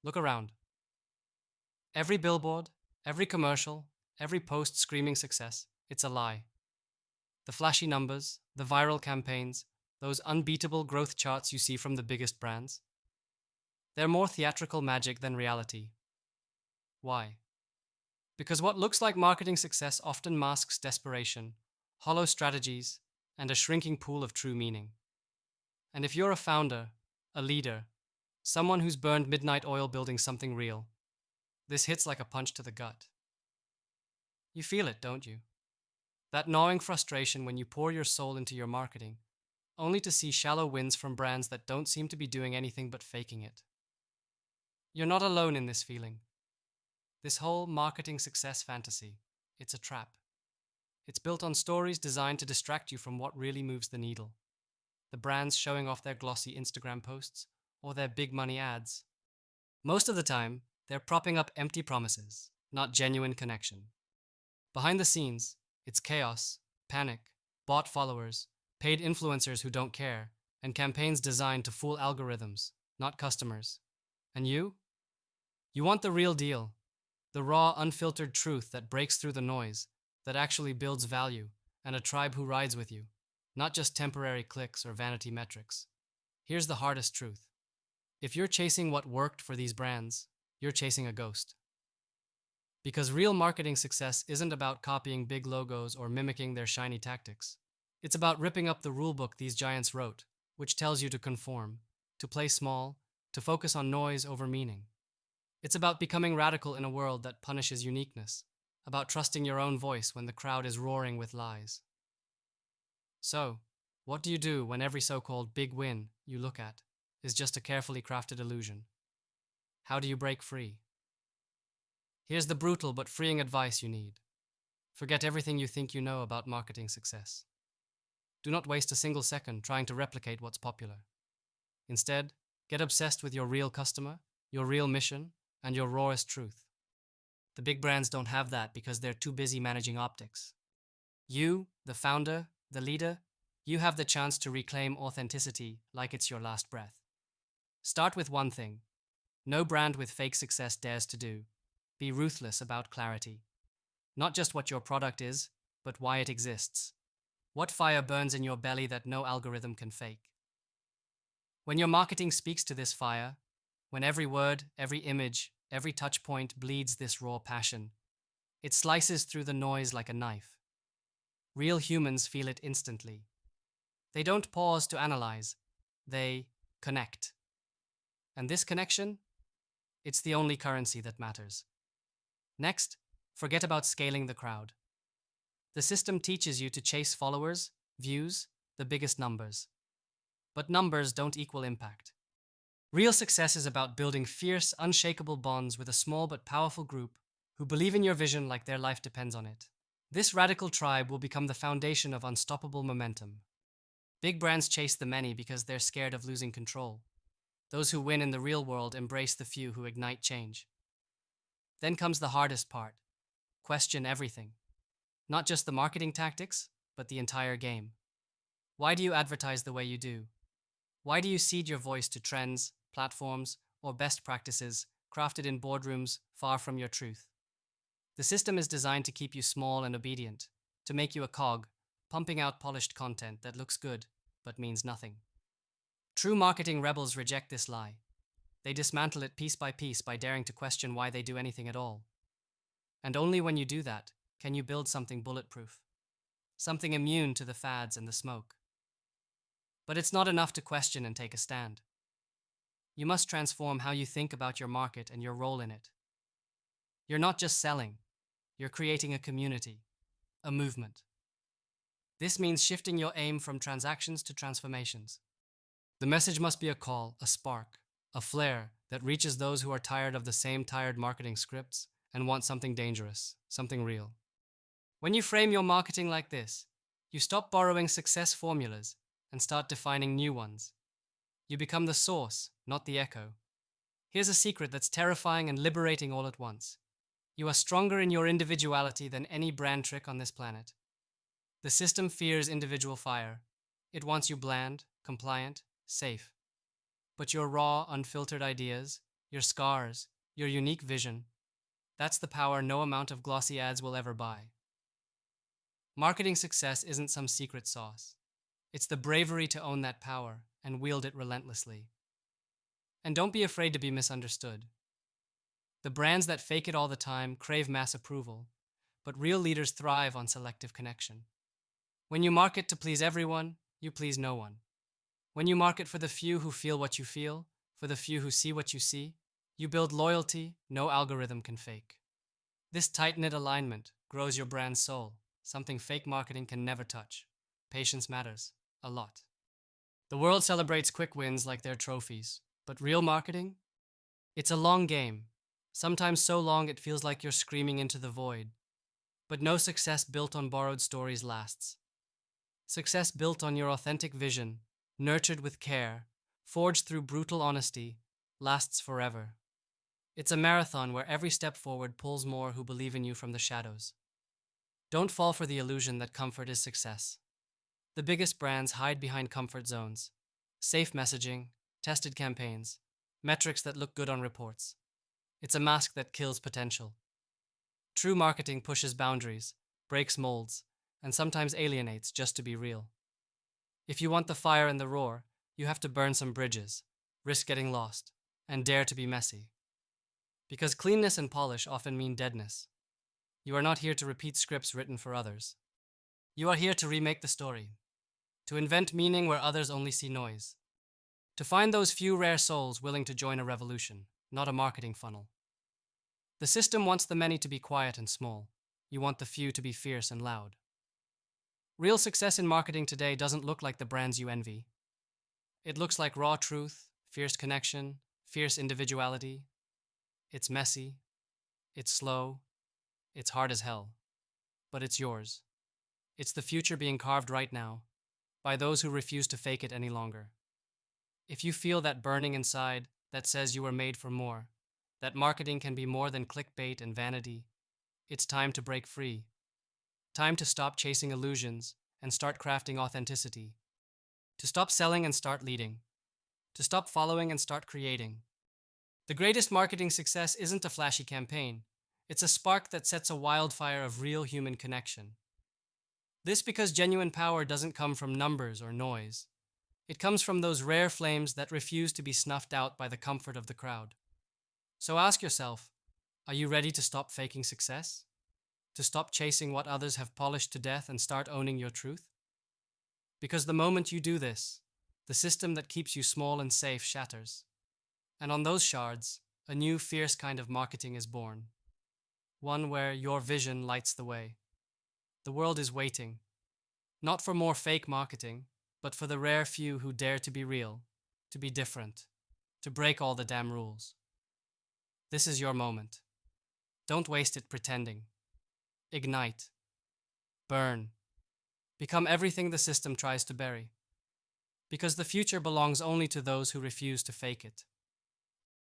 Look around. Every billboard, every commercial, every post screaming success, it's a lie. The flashy numbers, the viral campaigns, those unbeatable growth charts you see from the biggest brands, they're more theatrical magic than reality. Why? Because what looks like marketing success often masks desperation, hollow strategies, and a shrinking pool of true meaning. And if you're a founder, a leader, someone who's burned midnight oil building something real, this hits like a punch to the gut. You feel it, don't you? That gnawing frustration when you pour your soul into your marketing, only to see shallow wins from brands that don't seem to be doing anything but faking it. You're not alone in this feeling. This whole marketing success fantasy, it's a trap. It's built on stories designed to distract you from what really moves the needle. The brands showing off their glossy Instagram posts or their big money ads. Most of the time, they're propping up empty promises, not genuine connection. Behind the scenes, it's chaos, panic, bot followers, paid influencers who don't care, and campaigns designed to fool algorithms, not customers. And you? You want the real deal, the raw, unfiltered truth that breaks through the noise, that actually builds value, and a tribe who rides with you, not just temporary clicks or vanity metrics. Here's the hardest truth. If you're chasing what worked for these brands, you're chasing a ghost. Because real marketing success isn't about copying big logos or mimicking their shiny tactics. It's about ripping up the rulebook these giants wrote, which tells you to conform, to play small, to focus on noise over meaning. It's about becoming radical in a world that punishes uniqueness, about trusting your own voice when the crowd is roaring with lies. So, what do you do when every so-called big win you look at is just a carefully crafted illusion? How do you break free? Here's the brutal but freeing advice you need. Forget everything you think you know about marketing success. Do not waste a single second trying to replicate what's popular. Instead, get obsessed with your real customer, your real mission, and your rawest truth. The big brands don't have that because they're too busy managing optics. You, the founder, the leader, you have the chance to reclaim authenticity like it's your last breath. Start with one thing. No brand with fake success dares to do. Be ruthless about clarity. Not just what your product is, but why it exists. What fire burns in your belly that no algorithm can fake? When your marketing speaks to this fire, when every word, every image, every touch point bleeds this raw passion, it slices through the noise like a knife. Real humans feel it instantly. They don't pause to analyze, they connect. And this connection, it's the only currency that matters. Next, forget about scaling the crowd. The system teaches you to chase followers, views, the biggest numbers. But numbers don't equal impact. Real success is about building fierce, unshakable bonds with a small but powerful group who believe in your vision like their life depends on it. This radical tribe will become the foundation of unstoppable momentum. Big brands chase the many because they're scared of losing control. Those who win in the real world embrace the few who ignite change. Then comes the hardest part. Question everything. Not just the marketing tactics, but the entire game. Why do you advertise the way you do? Why do you cede your voice to trends, platforms, or best practices crafted in boardrooms far from your truth? The system is designed to keep you small and obedient, to make you a cog, pumping out polished content that looks good, but means nothing. True marketing rebels reject this lie. They dismantle it piece by daring to question why they do anything at all. And only when you do that can you build something bulletproof, something immune to the fads and the smoke. But it's not enough to question and take a stand. You must transform how you think about your market and your role in it. You're not just selling, you're creating a community, a movement. This means shifting your aim from transactions to transformations. The message must be a call, a spark, a flare that reaches those who are tired of the same tired marketing scripts and want something dangerous, something real. When you frame your marketing like this, you stop borrowing success formulas and start defining new ones. You become the source, not the echo. Here's a secret that's terrifying and liberating all at once. You are stronger in your individuality than any brand trick on this planet. The system fears individual fire. It wants you bland, compliant, safe. But your raw, unfiltered ideas, your scars, your unique vision. That's the power no amount of glossy ads will ever buy. Marketing success isn't some secret sauce. It's the bravery to own that power and wield it relentlessly. And don't be afraid to be misunderstood. The brands that fake it all the time crave mass approval, but real leaders thrive on selective connection. When you market to please everyone, you please no one. When you market for the few who feel what you feel, for the few who see what you see, you build loyalty no algorithm can fake. This tight-knit alignment grows your brand's soul, something fake marketing can never touch. Patience matters, a lot. The world celebrates quick wins like they're trophies, but real marketing? It's a long game, sometimes so long it feels like you're screaming into the void. But no success built on borrowed stories lasts. Success built on your authentic vision, nurtured with care, forged through brutal honesty, lasts forever. It's a marathon where every step forward pulls more who believe in you from the shadows. Don't fall for the illusion that comfort is success. The biggest brands hide behind comfort zones, safe messaging, tested campaigns, metrics that look good on reports. It's a mask that kills potential. True marketing pushes boundaries, breaks molds, and sometimes alienates just to be real. If you want the fire and the roar, you have to burn some bridges, risk getting lost, and dare to be messy. Because cleanness and polish often mean deadness. You are not here to repeat scripts written for others. You are here to remake the story, to invent meaning where others only see noise, to find those few rare souls willing to join a revolution, not a marketing funnel. The system wants the many to be quiet and small. You want the few to be fierce and loud. Real success in marketing today doesn't look like the brands you envy. It looks like raw truth, fierce connection, fierce individuality. It's messy, it's slow, it's hard as hell, but it's yours. It's the future being carved right now, by those who refuse to fake it any longer. If you feel that burning inside that says you were made for more, that marketing can be more than clickbait and vanity, it's time to break free. Time to stop chasing illusions and start crafting authenticity. To stop selling and start leading. To stop following and start creating. The greatest marketing success isn't a flashy campaign. It's a spark that sets a wildfire of real human connection. This because genuine power doesn't come from numbers or noise. It comes from those rare flames that refuse to be snuffed out by the comfort of the crowd. So ask yourself, are you ready to stop faking success? To stop chasing what others have polished to death and start owning your truth? Because the moment you do this, the system that keeps you small and safe shatters. And on those shards, a new fierce kind of marketing is born. One where your vision lights the way. The world is waiting, not for more fake marketing, but for the rare few who dare to be real, to be different, to break all the damn rules. This is your moment. Don't waste it pretending. Ignite. Burn. Become everything the system tries to bury. Because the future belongs only to those who refuse to fake it.